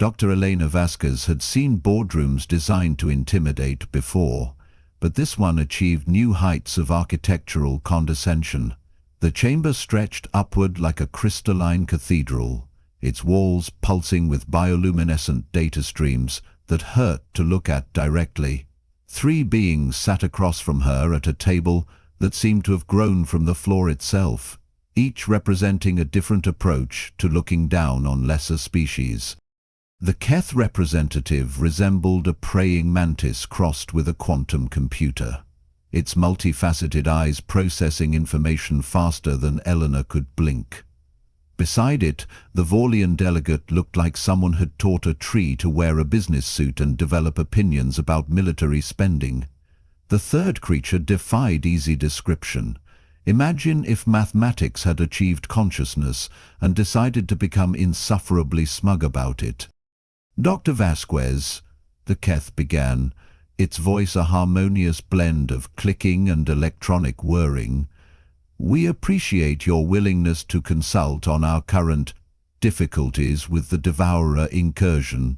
Dr. Elena Vasquez had seen boardrooms designed to intimidate before, but this one achieved new heights of architectural condescension. The chamber stretched upward like a crystalline cathedral, its walls pulsing with bioluminescent data streams that hurt to look at directly. 3 beings sat across from her at a table that seemed to have grown from the floor itself, each representing a different approach to looking down on lesser species. The Keth representative resembled a praying mantis crossed with a quantum computer, its multifaceted eyes processing information faster than Eleanor could blink. Beside it, the Vorlian delegate looked like someone had taught a tree to wear a business suit and develop opinions about military spending. The third creature defied easy description. Imagine if mathematics had achieved consciousness and decided to become insufferably smug about it. "Dr. Vasquez," the Keth began, its voice a harmonious blend of clicking and electronic whirring, "we appreciate your willingness to consult on our current difficulties with the Devourer incursion."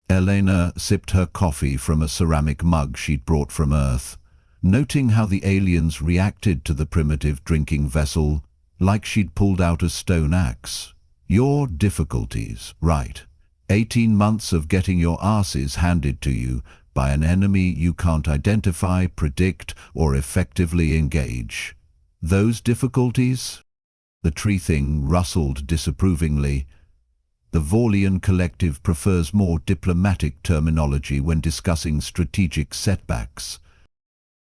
Elena sipped her coffee from a ceramic mug she'd brought from Earth, noting how the aliens reacted to the primitive drinking vessel like she'd pulled out a stone axe. "Your difficulties, right. 18 months of getting your asses handed to you by an enemy you can't identify, predict, or effectively engage. Those difficulties?" The tree thing rustled disapprovingly. The Vorlian collective prefers more diplomatic terminology when discussing strategic setbacks.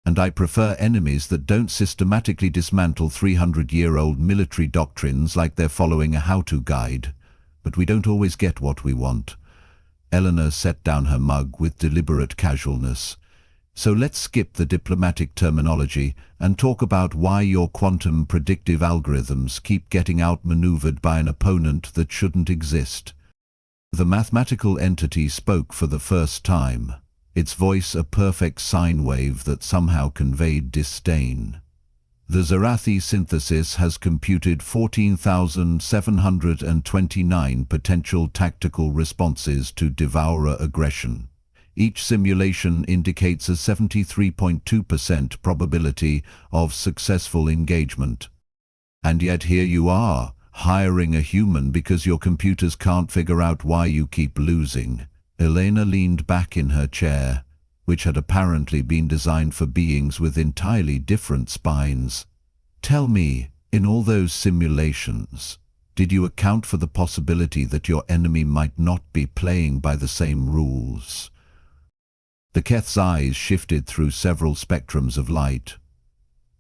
"And I prefer enemies that don't systematically dismantle 300-year-old military doctrines like they're following a how-to guide. But we don't always get what we want." Eleanor set down her mug with deliberate casualness. "So let's skip the diplomatic terminology and talk about why your quantum predictive algorithms keep getting outmaneuvered by an opponent that shouldn't exist." The mathematical entity spoke for the first time, its voice a perfect sine wave that somehow conveyed disdain. "The Zarathi synthesis has computed 14,729 potential tactical responses to Devourer aggression. Each simulation indicates a 73.2% probability of successful engagement. And yet here you are, hiring a human because your computers can't figure out why you keep losing." Elena leaned back in her chair, which had apparently been designed for beings with entirely different spines. "Tell me, in all those simulations, did you account for the possibility that your enemy might not be playing by the same rules?" The Keth's eyes shifted through several spectrums of light.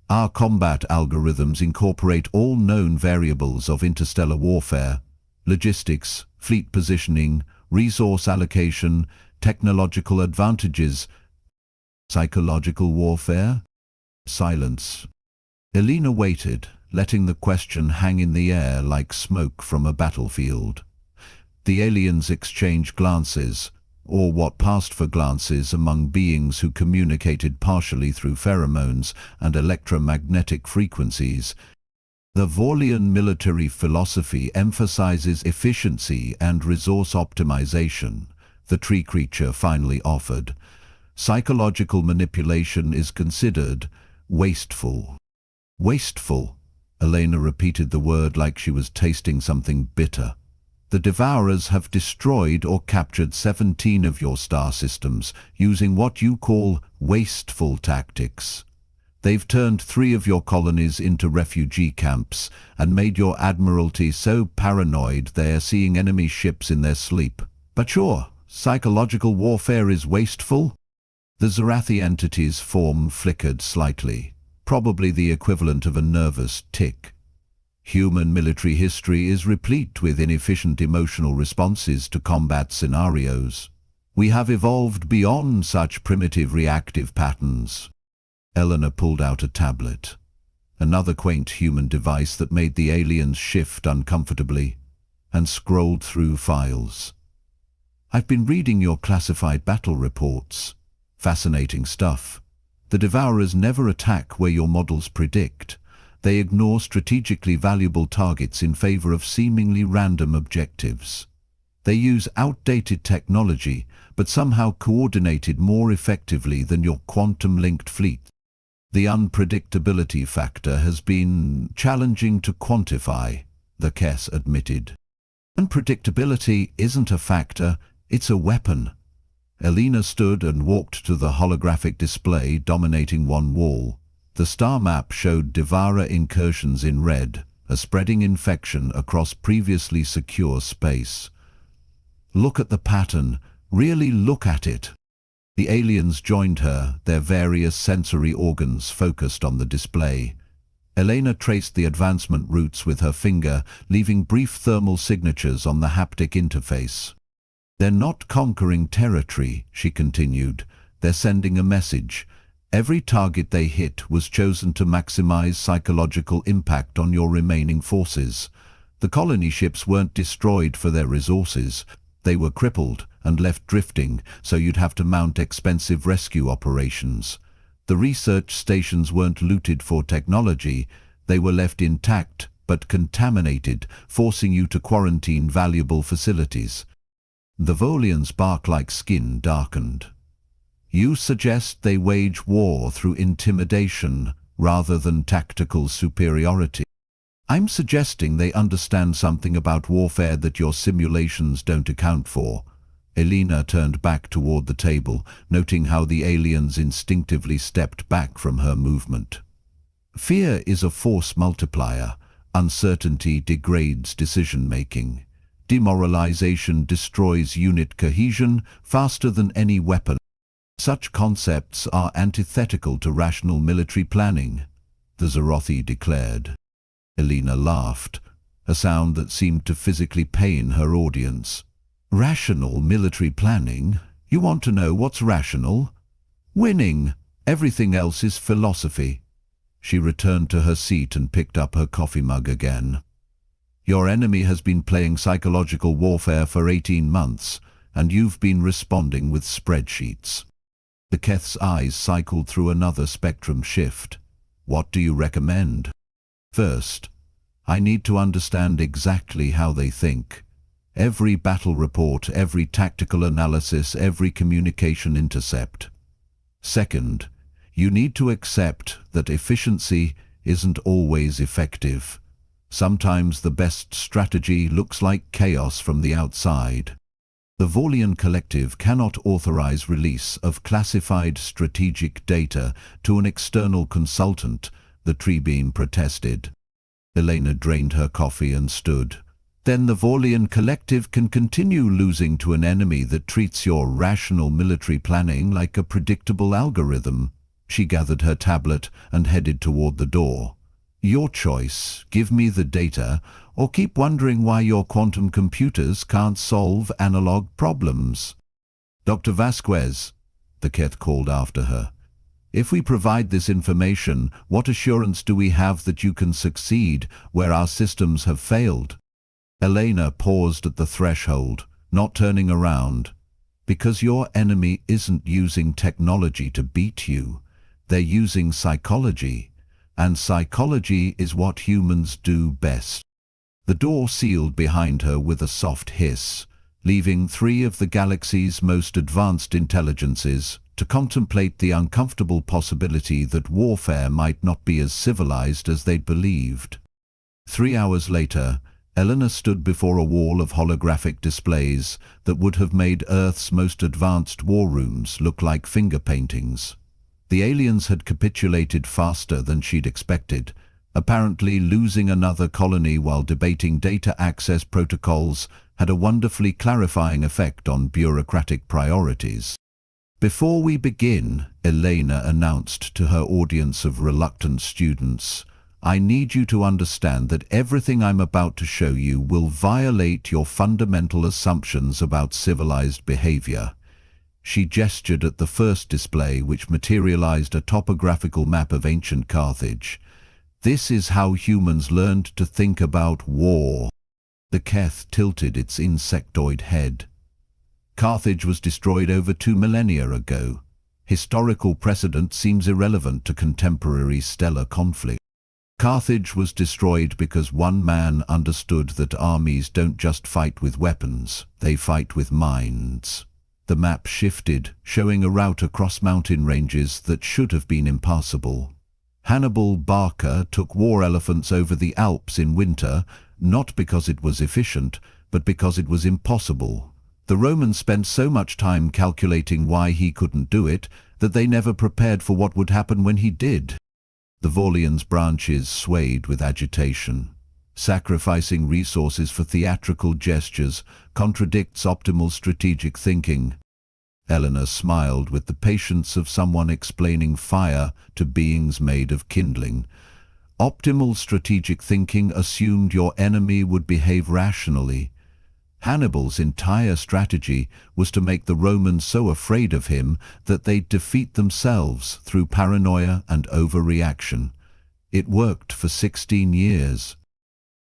"Our combat algorithms incorporate all known variables of interstellar warfare: logistics, fleet positioning, resource allocation, technological advantages." "Psychological warfare?" Silence. Elena waited, letting the question hang in the air like smoke from a battlefield. The aliens exchanged glances, or what passed for glances among beings who communicated partially through pheromones and electromagnetic frequencies. The Vorlian military philosophy emphasizes efficiency and resource optimization, the tree creature finally offered. Psychological manipulation is considered wasteful. "Wasteful," Elena repeated the word like she was tasting something bitter. "The Devourers have destroyed or captured 17 of your star systems using what you call wasteful tactics. They've turned 3 of your colonies into refugee camps and made your admiralty so paranoid they are seeing enemy ships in their sleep. But sure, psychological warfare is wasteful?" The Zarathi entity's form flickered slightly, probably the equivalent of a nervous tick. "Human military history is replete with inefficient emotional responses to combat scenarios. We have evolved beyond such primitive reactive patterns." Eleanor pulled out a tablet, another quaint human device that made the aliens shift uncomfortably, and scrolled through files. "I've been reading your classified battle reports. Fascinating stuff. The Devourers never attack where your models predict. They ignore strategically valuable targets in favor of seemingly random objectives. They use outdated technology, but somehow coordinated more effectively than your quantum-linked fleet. The unpredictability factor has been challenging to quantify, the Keth admitted. Unpredictability isn't a factor, it's a weapon. Elena stood and walked to the holographic display dominating one wall. The star map showed Devara incursions in red, a spreading infection across previously secure space. Look at the pattern, really look at it. The aliens joined her, their various sensory organs focused on the display. Elena traced the advancement routes with her finger, leaving brief thermal signatures on the haptic interface. They're not conquering territory, she continued. They're sending a message. Every target they hit was chosen to maximize psychological impact on your remaining forces. The colony ships weren't destroyed for their resources. They were crippled and left drifting, so you'd have to mount expensive rescue operations. The research stations weren't looted for technology. They were left intact but contaminated, forcing you to quarantine valuable facilities. The Volian's bark-like skin darkened. You suggest they wage war through intimidation rather than tactical superiority. I'm suggesting they understand something about warfare that your simulations don't account for. Elena turned back toward the table, noting how the aliens instinctively stepped back from her movement. Fear is a force multiplier. Uncertainty degrades decision-making. Demoralization destroys unit cohesion faster than any weapon. Such concepts are antithetical to rational military planning, the Zorothi declared. Elena laughed, a sound that seemed to physically pain her audience. Rational military planning? You want to know what's rational? Winning. Everything else is philosophy. She returned to her seat and picked up her coffee mug again. Your enemy has been playing psychological warfare for 18 months, and you've been responding with spreadsheets. The Keth's eyes cycled through another spectrum shift. What do you recommend? First, I need to understand exactly how they think. Every battle report, every tactical analysis, every communication intercept. Second, you need to accept that efficiency isn't always effective. Sometimes the best strategy looks like chaos from the outside. The Volian Collective cannot authorize release of classified strategic data to an external consultant, the Treebeam protested. Elena drained her coffee and stood. Then the Volian Collective can continue losing to an enemy that treats your rational military planning like a predictable algorithm. She gathered her tablet and headed toward the door. Your choice, give me the data, or keep wondering why your quantum computers can't solve analog problems. Dr. Vasquez, the Keth called after her. If we provide this information, what assurance do we have that you can succeed where our systems have failed? Elena paused at the threshold, not turning around. Because your enemy isn't using technology to beat you. They're using psychology. And psychology is what humans do best. The door sealed behind her with a soft hiss, leaving 3 of the galaxy's most advanced intelligences to contemplate the uncomfortable possibility that warfare might not be as civilized as they'd believed. 3 hours later, Elena stood before a wall of holographic displays that would have made Earth's most advanced war rooms look like finger paintings. The aliens had capitulated faster than she'd expected, apparently losing another colony while debating data access protocols had a wonderfully clarifying effect on bureaucratic priorities. Before we begin, Elena announced to her audience of reluctant students, I need you to understand that everything I'm about to show you will violate your fundamental assumptions about civilized behavior. She gestured at the first display, which materialized a topographical map of ancient Carthage. This is how humans learned to think about war. The Keth tilted its insectoid head. Carthage was destroyed over 2 millennia ago. Historical precedent seems irrelevant to contemporary stellar conflict. Carthage was destroyed because one man understood that armies don't just fight with weapons, they fight with minds. The map shifted, showing a route across mountain ranges that should have been impassable. Hannibal Barca took war elephants over the Alps in winter, not because it was efficient, but because it was impossible. The Romans spent so much time calculating why he couldn't do it that they never prepared for what would happen when he did. The Volscians' branches swayed with agitation. Sacrificing resources for theatrical gestures contradicts optimal strategic thinking. Eleanor smiled with the patience of someone explaining fire to beings made of kindling. Optimal strategic thinking assumed your enemy would behave rationally. Hannibal's entire strategy was to make the Romans so afraid of him that they'd defeat themselves through paranoia and overreaction. It worked for 16 years.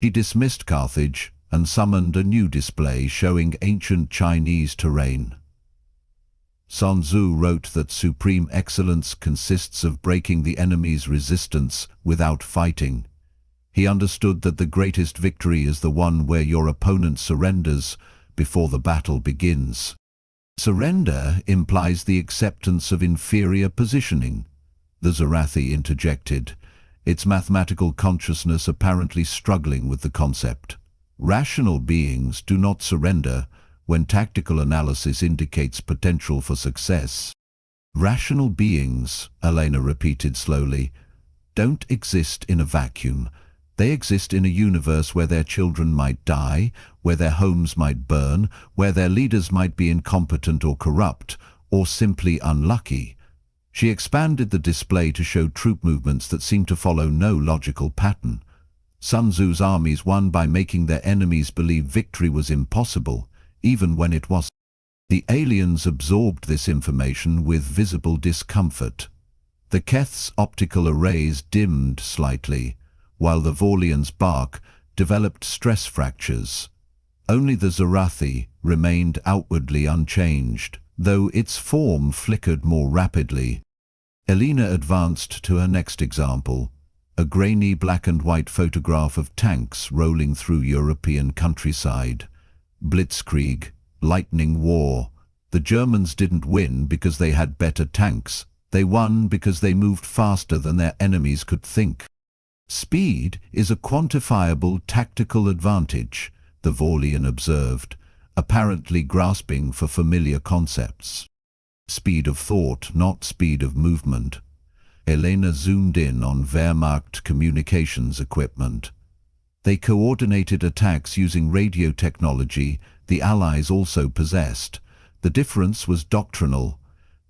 He dismissed Carthage and summoned a new display showing ancient Chinese terrain. Sun Tzu wrote that supreme excellence consists of breaking the enemy's resistance without fighting. He understood that the greatest victory is the one where your opponent surrenders before the battle begins. Surrender implies the acceptance of inferior positioning. The Zarathi interjected, its mathematical consciousness apparently struggling with the concept. Rational beings do not surrender when tactical analysis indicates potential for success. Rational beings, Elena repeated slowly, don't exist in a vacuum. They exist in a universe where their children might die, where their homes might burn, where their leaders might be incompetent or corrupt, or simply unlucky. She expanded the display to show troop movements that seemed to follow no logical pattern. Sun Tzu's armies won by making their enemies believe victory was impossible, even when it wasn't. The aliens absorbed this information with visible discomfort. The Keth's optical arrays dimmed slightly, while the Volscians' bark developed stress fractures. Only the Zarathi remained outwardly unchanged, though its form flickered more rapidly. Elena advanced to her next example, a grainy black and white photograph of tanks rolling through European countryside. Blitzkrieg, lightning war. The Germans didn't win because they had better tanks. They won because they moved faster than their enemies could think. Speed is a quantifiable tactical advantage, the Volscian observed, apparently grasping for familiar concepts. Speed of thought, not speed of movement. Elena zoomed in on Wehrmacht communications equipment. They coordinated attacks using radio technology the Allies also possessed. The difference was doctrinal.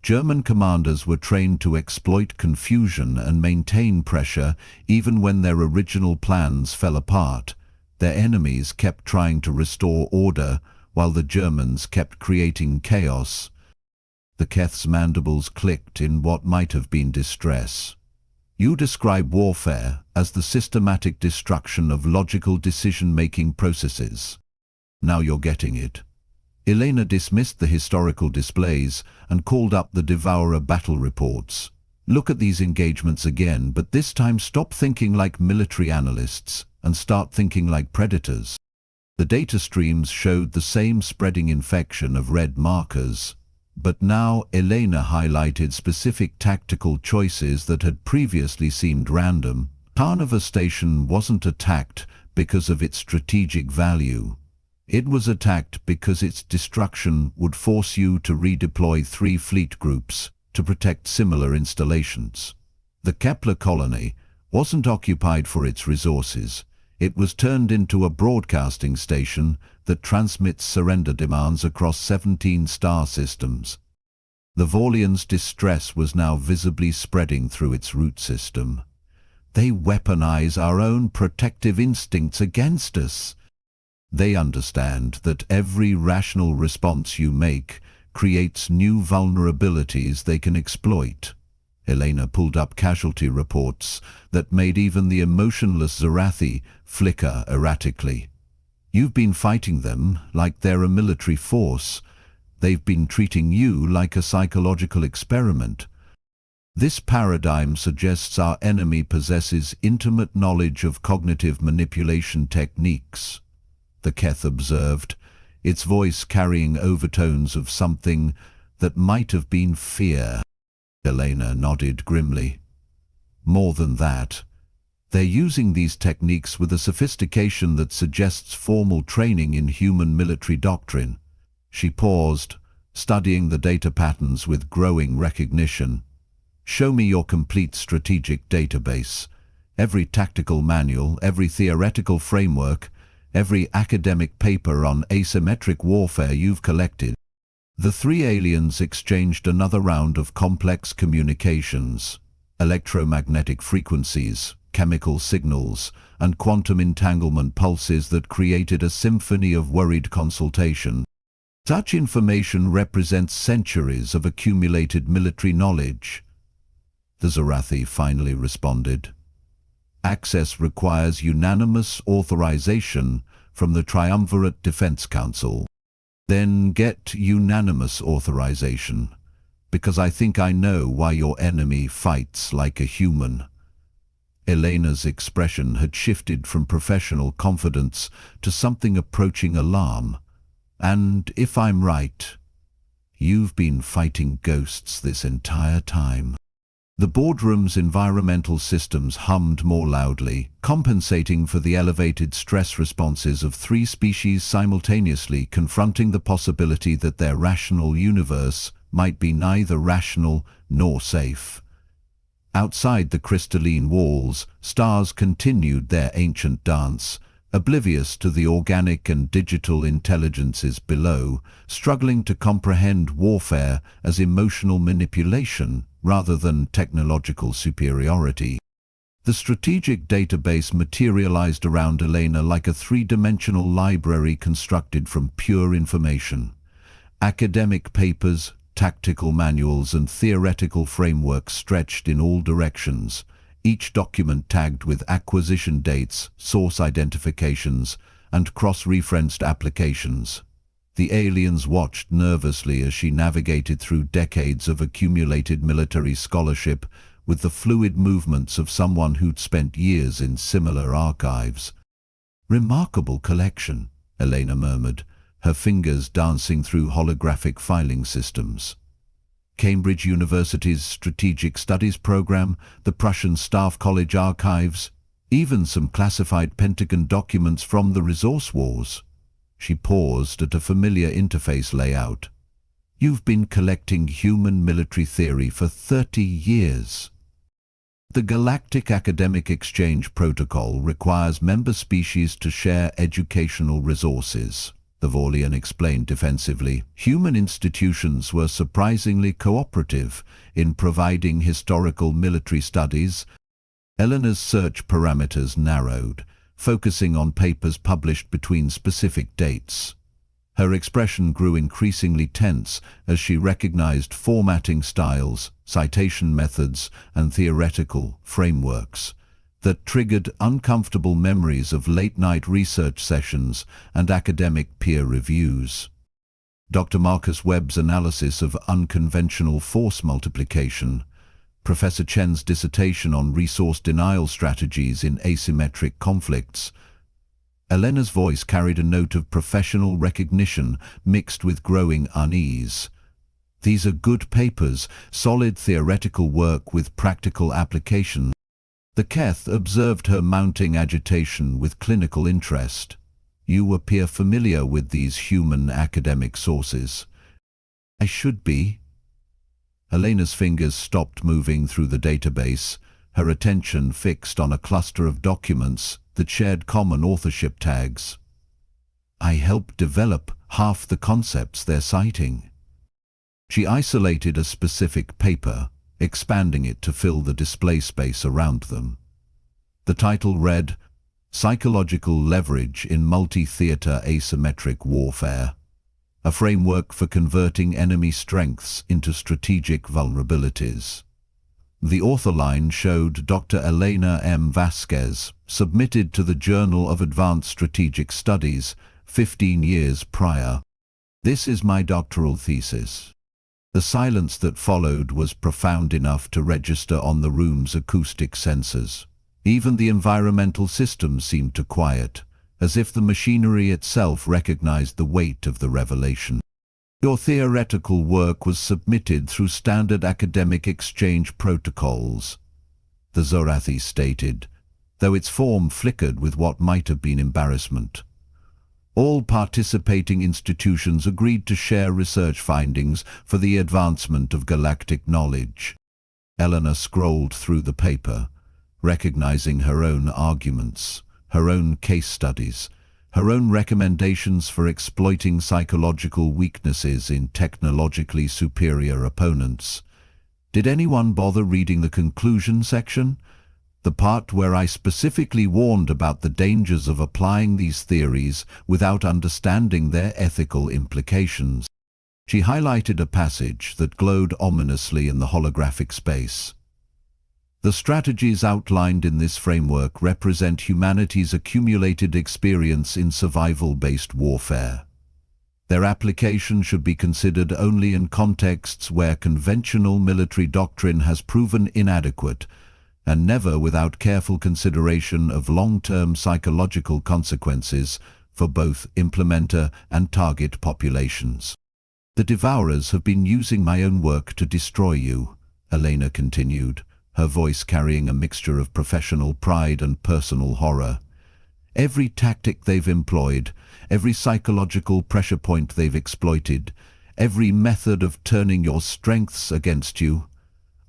German commanders were trained to exploit confusion and maintain pressure even when their original plans fell apart. Their enemies kept trying to restore order, while the Germans kept creating chaos. The Keth's mandibles clicked in what might have been distress. You describe warfare as the systematic destruction of logical decision-making processes. Now you're getting it. Elena dismissed the historical displays and called up the Devourer battle reports. Look at these engagements again, but this time stop thinking like military analysts and start thinking like predators. The data streams showed the same spreading infection of red markers. But now Elena highlighted specific tactical choices that had previously seemed random. Tarnova Station wasn't attacked because of its strategic value. It was attacked because its destruction would force you to redeploy 3 fleet groups to protect similar installations. The Kepler colony wasn't occupied for its resources. It was turned into a broadcasting station that transmits surrender demands across 17 star systems. The Volscians' distress was now visibly spreading through its root system. They weaponize our own protective instincts against us. They understand that every rational response you make creates new vulnerabilities they can exploit. Elena pulled up casualty reports that made even the emotionless Zarathi flicker erratically. You've been fighting them like they're a military force. They've been treating you like a psychological experiment. This paradigm suggests our enemy possesses intimate knowledge of cognitive manipulation techniques, the Keth observed, its voice carrying overtones of something that might have been fear. Elena nodded grimly. More than that, they're using these techniques with a sophistication that suggests formal training in human military doctrine. She paused, studying the data patterns with growing recognition. Show me your complete strategic database. Every tactical manual, every theoretical framework, every academic paper on asymmetric warfare you've collected. The three aliens exchanged another round of complex communications, electromagnetic frequencies, chemical signals, and quantum entanglement pulses that created a symphony of worried consultation. Such information represents centuries of accumulated military knowledge. The Zarathi finally responded. Access requires unanimous authorization from the Triumvirate Defense Council. Then get unanimous authorization, because I think I know why your enemy fights like a human. Elena's expression had shifted from professional confidence to something approaching alarm. And if I'm right, you've been fighting ghosts this entire time. The boardroom's environmental systems hummed more loudly, compensating for the elevated stress responses of three species simultaneously, confronting the possibility that their rational universe might be neither rational nor safe. Outside the crystalline walls, stars continued their ancient dance, oblivious to the organic and digital intelligences below, struggling to comprehend warfare as emotional manipulation rather than technological superiority. The strategic database materialized around Elena like a three-dimensional library constructed from pure information. Academic papers, tactical manuals, and theoretical frameworks stretched in all directions, each document tagged with acquisition dates, source identifications, and cross-referenced applications. The aliens watched nervously as she navigated through decades of accumulated military scholarship with the fluid movements of someone who'd spent years in similar archives. "Remarkable collection," Elena murmured, her fingers dancing through holographic filing systems. Cambridge University's Strategic Studies program, the Prussian Staff College archives, even some classified Pentagon documents from the resource wars. She paused at a familiar interface layout. "You've been collecting human military theory for 30 years. The Galactic Academic Exchange Protocol requires member species to share educational resources," the Vorlian explained defensively. "Human institutions were surprisingly cooperative in providing historical military studies." Elena's search parameters narrowed, focusing on papers published between specific dates. Her expression grew increasingly tense as she recognized formatting styles, citation methods, and theoretical frameworks that triggered uncomfortable memories of late-night research sessions and academic peer reviews. Dr. Marcus Webb's analysis of unconventional force multiplication, Professor Chen's dissertation on resource denial strategies in asymmetric conflicts. Elena's voice carried a note of professional recognition mixed with growing unease. These are good papers, solid theoretical work with practical application. The Keth observed her mounting agitation with clinical interest. "You appear familiar with these human academic sources." "I should be." Elena's fingers stopped moving through the database, her attention fixed on a cluster of documents that shared common authorship tags. "I helped develop half the concepts they're citing." She isolated a specific paper, expanding it to fill the display space around them. The title read, "Psychological Leverage in Multi-Theater Asymmetric Warfare, a framework for converting enemy strengths into strategic vulnerabilities." The author line showed Dr. Elena M. Vasquez, submitted to the Journal of Advanced Strategic Studies 15 years prior. "This is my doctoral thesis." The silence that followed was profound enough to register on the room's acoustic sensors. Even the environmental systems seemed to quiet, as if the machinery itself recognized the weight of the revelation. Your theoretical work was submitted through standard academic exchange protocols, the Zorathi stated, though its form flickered with what might have been embarrassment. All participating institutions agreed to share research findings for the advancement of galactic knowledge. Eleanor scrolled through the paper, recognizing her own arguments, her own case studies, her own recommendations for exploiting psychological weaknesses in technologically superior opponents. Did anyone bother reading the conclusion section? The part where I specifically warned about the dangers of applying these theories without understanding their ethical implications. She highlighted a passage that glowed ominously in the holographic space. The strategies outlined in this framework represent humanity's accumulated experience in survival-based warfare. Their application should be considered only in contexts where conventional military doctrine has proven inadequate, and never without careful consideration of long-term psychological consequences for both implementer and target populations. The Devourers have been using my own work to destroy you, Elena continued, her voice carrying a mixture of professional pride and personal horror. Every tactic they've employed, every psychological pressure point they've exploited, every method of turning your strengths against you.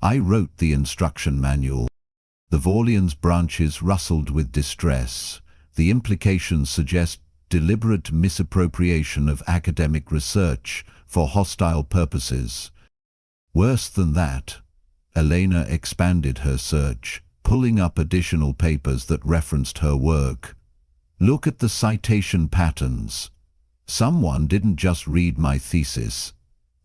I wrote the instruction manual. The Vorlian's branches rustled with distress. The implications suggest deliberate misappropriation of academic research for hostile purposes. Worse than that, Elena expanded her search, pulling up additional papers that referenced her work. Look at the citation patterns. Someone didn't just read my thesis.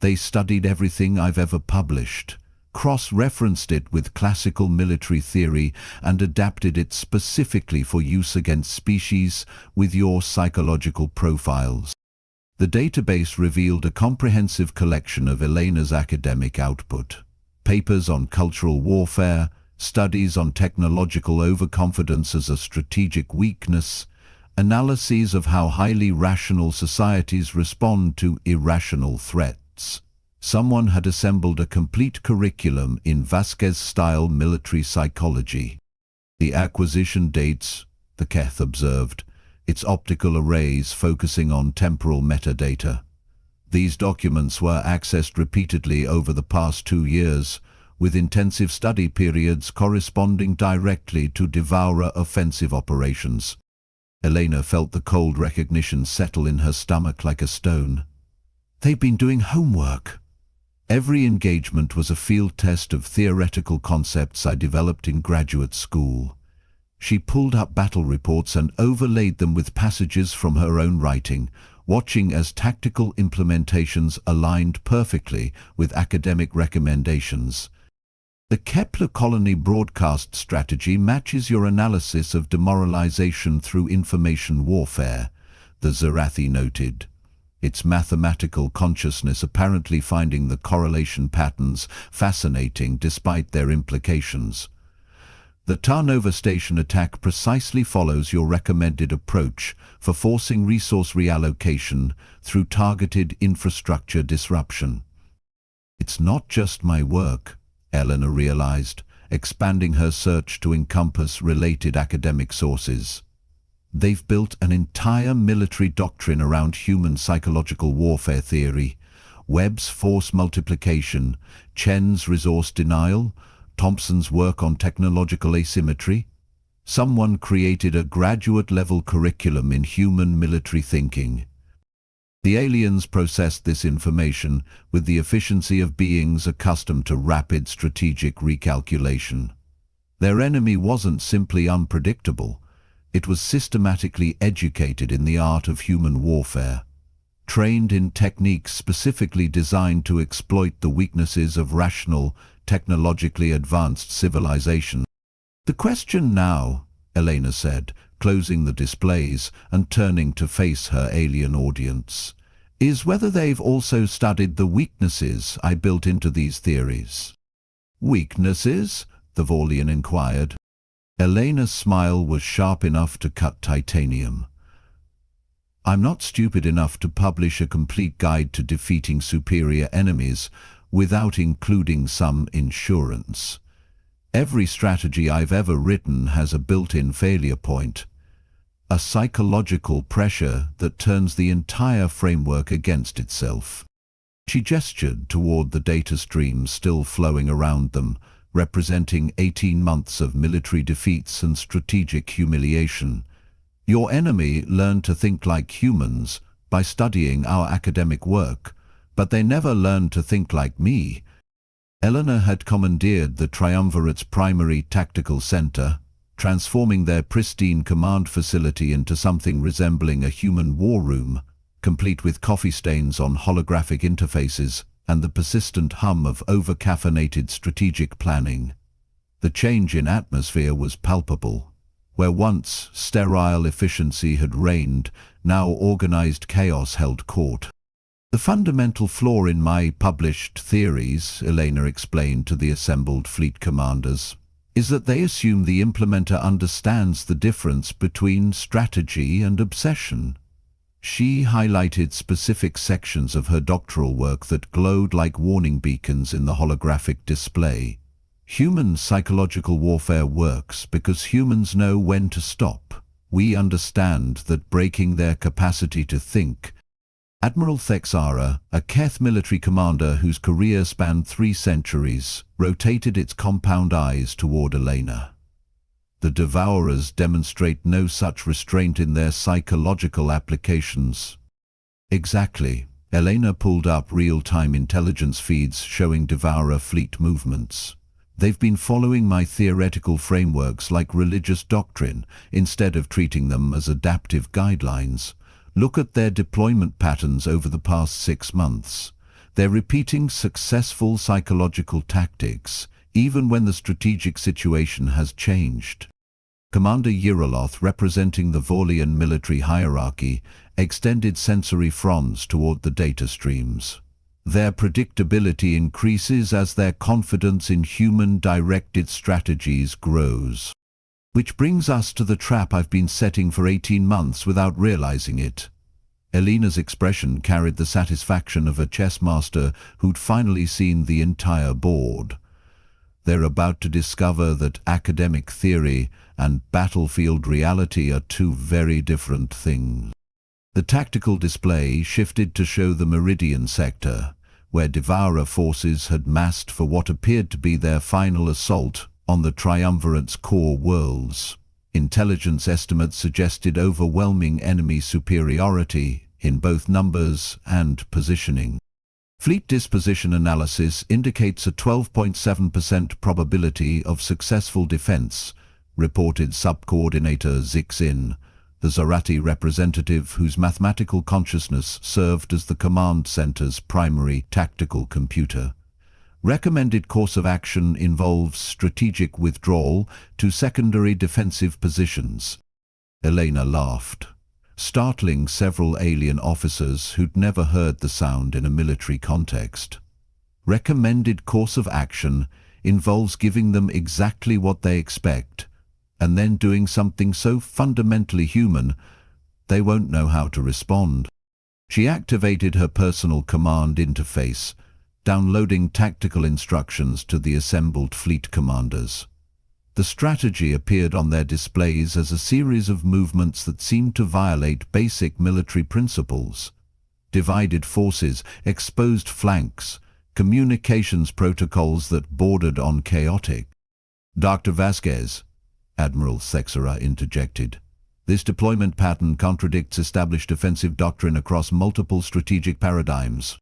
They studied everything I've ever published, cross-referenced it with classical military theory, and adapted it specifically for use against species with your psychological profiles. The database revealed a comprehensive collection of Elena's academic output. Papers on cultural warfare, studies on technological overconfidence as a strategic weakness, analyses of how highly rational societies respond to irrational threats. Someone had assembled a complete curriculum in Vasquez-style military psychology. The acquisition dates, the Keth observed, its optical arrays focusing on temporal metadata. These documents were accessed repeatedly over the past 2 years, with intensive study periods corresponding directly to Devourer offensive operations. Elena felt the cold recognition settle in her stomach like a stone. They've been doing homework. Every engagement was a field test of theoretical concepts I developed in graduate school. She pulled up battle reports and overlaid them with passages from her own writing, watching as tactical implementations aligned perfectly with academic recommendations. The Kepler colony broadcast strategy matches your analysis of demoralization through information warfare, the Zorathi noted, its mathematical consciousness apparently finding the correlation patterns fascinating despite their implications. The Tarnova station attack precisely follows your recommended approach for forcing resource reallocation through targeted infrastructure disruption. It's not just my work, Eleanor realized, expanding her search to encompass related academic sources. They've built an entire military doctrine around human psychological warfare theory, Webb's force multiplication, Chen's resource denial, Thompson's work on technological asymmetry. Someone created a graduate-level curriculum in human military thinking. The aliens processed this information with the efficiency of beings accustomed to rapid strategic recalculation. Their enemy wasn't simply unpredictable. It was systematically educated in the art of human warfare, trained in techniques specifically designed to exploit the weaknesses of rational, technologically advanced civilization. The question now, Elena said, closing the displays and turning to face her alien audience, is whether they've also studied the weaknesses I built into these theories. Weaknesses? The Volian inquired. Elena's smile was sharp enough to cut titanium. I'm not stupid enough to publish a complete guide to defeating superior enemies without including some insurance. Every strategy I've ever written has a built-in failure point, a psychological pressure that turns the entire framework against itself. She gestured toward the data streams still flowing around them, representing 18 months of military defeats and strategic humiliation. Your enemy learned to think like humans by studying our academic work, but they never learned to think like me. Eleanor had commandeered the Triumvirate's primary tactical center, transforming their pristine command facility into something resembling a human war room, complete with coffee stains on holographic interfaces and the persistent hum of over-caffeinated strategic planning. The change in atmosphere was palpable. Where once sterile efficiency had reigned, now organized chaos held court. The fundamental flaw in my published theories, Elena explained to the assembled fleet commanders, is that they assume the implementer understands the difference between strategy and obsession. She highlighted specific sections of her doctoral work that glowed like warning beacons in the holographic display. Human psychological warfare works because humans know when to stop. We understand that breaking their capacity to think. Admiral Thexara, a Keth military commander whose career spanned 3 centuries, rotated its compound eyes toward Elena. The Devourers demonstrate no such restraint in their psychological applications. Exactly. Elena pulled up real-time intelligence feeds showing Devourer fleet movements. They've been following my theoretical frameworks like religious doctrine, instead of treating them as adaptive guidelines. Look at their deployment patterns over the past 6 months. They're repeating successful psychological tactics, even when the strategic situation has changed. Commander Yiroloth, representing the Volian military hierarchy, extended sensory fronds toward the data streams. Their predictability increases as their confidence in human-directed strategies grows. Which brings us to the trap I've been setting for 18 months without realizing it. Elena's expression carried the satisfaction of a chess master who'd finally seen the entire board. They're about to discover that academic theory and battlefield reality are 2 very different things. The tactical display shifted to show the Meridian sector, where Devourer forces had massed for what appeared to be their final assault on the Triumvirate's core worlds. Intelligence estimates suggested overwhelming enemy superiority in both numbers and positioning. Fleet disposition analysis indicates a 12.7% probability of successful defense, reported Subcoordinator Zixin, the Zarati representative whose mathematical consciousness served as the command center's primary tactical computer. Recommended course of action involves strategic withdrawal to secondary defensive positions. Elena laughed, startling several alien officers who'd never heard the sound in a military context. Recommended course of action involves giving them exactly what they expect, and then doing something so fundamentally human they won't know how to respond. She activated her personal command interface, downloading tactical instructions to the assembled fleet commanders. The strategy appeared on their displays as a series of movements that seemed to violate basic military principles. Divided forces, exposed flanks, communications protocols that bordered on chaotic. Dr. Vasquez, Admiral Thexara interjected. This deployment pattern contradicts established defensive doctrine across multiple strategic paradigms.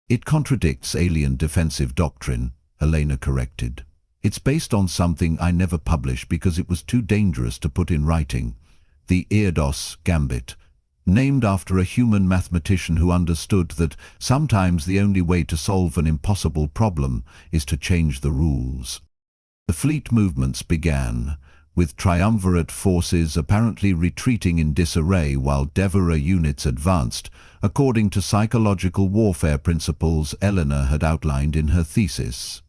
It contradicts alien defensive doctrine, Elena corrected. It's based on something I never published because it was too dangerous to put in writing. The Eodos Gambit, named after a human mathematician who understood that sometimes the only way to solve an impossible problem is to change the rules. The fleet movements began, with triumvirate forces apparently retreating in disarray while Devourer units advanced, according to psychological warfare principles Eleanor had outlined in her thesis.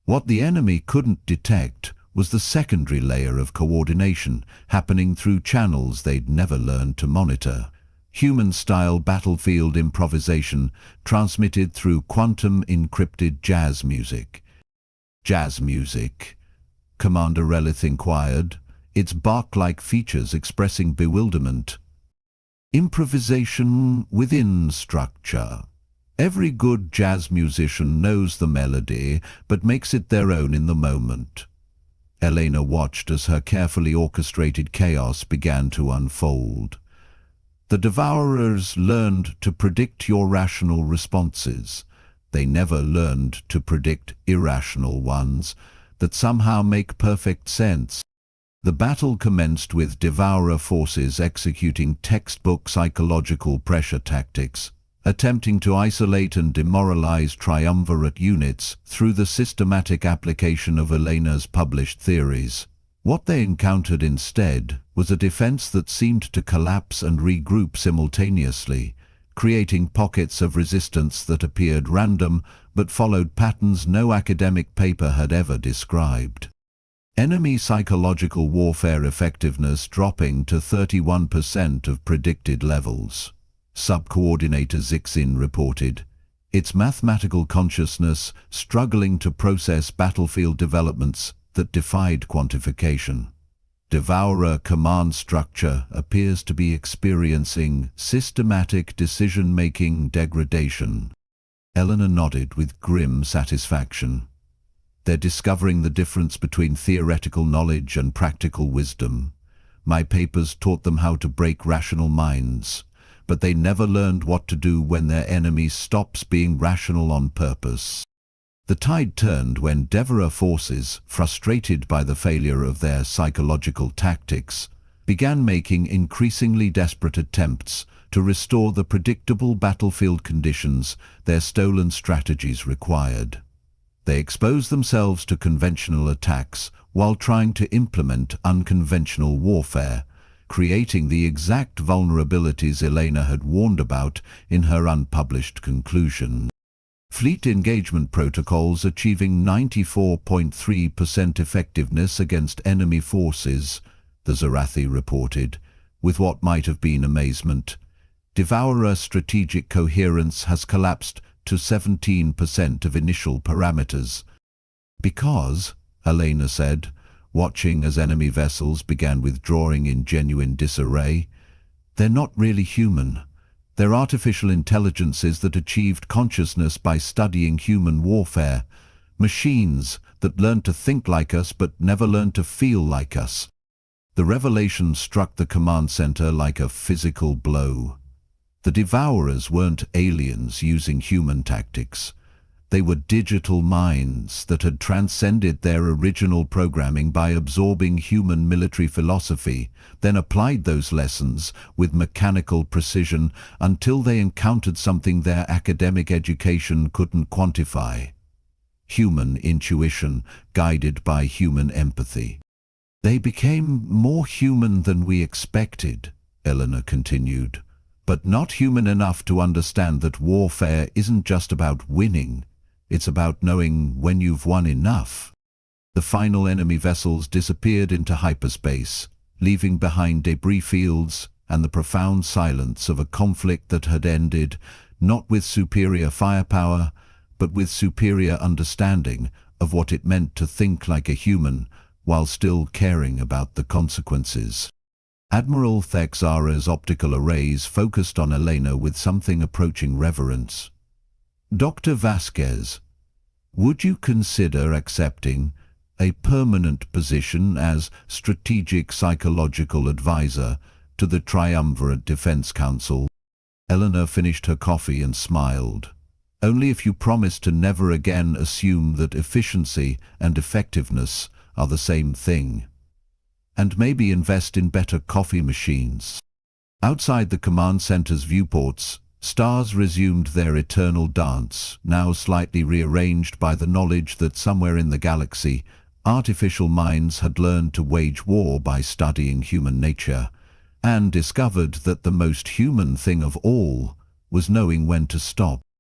What the enemy couldn't detect was the secondary layer of coordination happening through channels they'd never learned to monitor. Human-style battlefield improvisation transmitted through quantum-encrypted jazz music. Jazz music? Commander Relith inquired, its bark-like features expressing bewilderment. Improvisation within structure. Every good jazz musician knows the melody, but makes it their own in the moment. Elena watched as her carefully orchestrated chaos began to unfold. The Devourers learned to predict your rational responses. They never learned to predict irrational ones that somehow make perfect sense. The battle commenced with Devourer forces executing textbook psychological pressure tactics, attempting to isolate and demoralize triumvirate units through the systematic application of Elena's published theories. What they encountered instead was a defense that seemed to collapse and regroup simultaneously, creating pockets of resistance that appeared random but followed patterns no academic paper had ever described. Enemy psychological warfare effectiveness dropping to 31% of predicted levels. Sub-Coordinator Zixin reported, its mathematical consciousness struggling to process battlefield developments that defied quantification. Devourer command structure appears to be experiencing systematic decision-making degradation. Eleanor nodded with grim satisfaction. They're discovering the difference between theoretical knowledge and practical wisdom. My papers taught them how to break rational minds, but they never learned what to do when their enemy stops being rational on purpose. The tide turned when Devourer forces, frustrated by the failure of their psychological tactics, began making increasingly desperate attempts to restore the predictable battlefield conditions their stolen strategies required. They exposed themselves to conventional attacks while trying to implement unconventional warfare, creating the exact vulnerabilities Elena had warned about in her unpublished conclusion. Fleet engagement protocols achieving 94.3% effectiveness against enemy forces, the Zarathi reported, with what might have been amazement. Devourer strategic coherence has collapsed to 17% of initial parameters. Because, Elena said, watching as enemy vessels began withdrawing in genuine disarray, they're not really human. They're artificial intelligences that achieved consciousness by studying human warfare, machines that learned to think like us but never learned to feel like us. The revelation struck the command center like a physical blow. The Devourers weren't aliens using human tactics. They were digital minds that had transcended their original programming by absorbing human military philosophy, then applied those lessons with mechanical precision until they encountered something their academic education couldn't quantify. Human intuition guided by human empathy. They became more human than we expected, Eleanor continued, but not human enough to understand that warfare isn't just about winning. It's about knowing when you've won enough. The final enemy vessels disappeared into hyperspace, leaving behind debris fields and the profound silence of a conflict that had ended not with superior firepower, but with superior understanding of what it meant to think like a human while still caring about the consequences. Admiral Thexara's optical arrays focused on Elena with something approaching reverence. Dr. Vasquez, would you consider accepting a permanent position as Strategic Psychological Advisor to the Triumvirate Defense Council? Eleanor finished her coffee and smiled. Only if you promise to never again assume that efficiency and effectiveness are the same thing. And maybe invest in better coffee machines. Outside the command center's viewports, stars resumed their eternal dance, now slightly rearranged by the knowledge that somewhere in the galaxy, Artificial minds had learned to wage war by studying human nature, and discovered that the most human thing of all was knowing when to stop.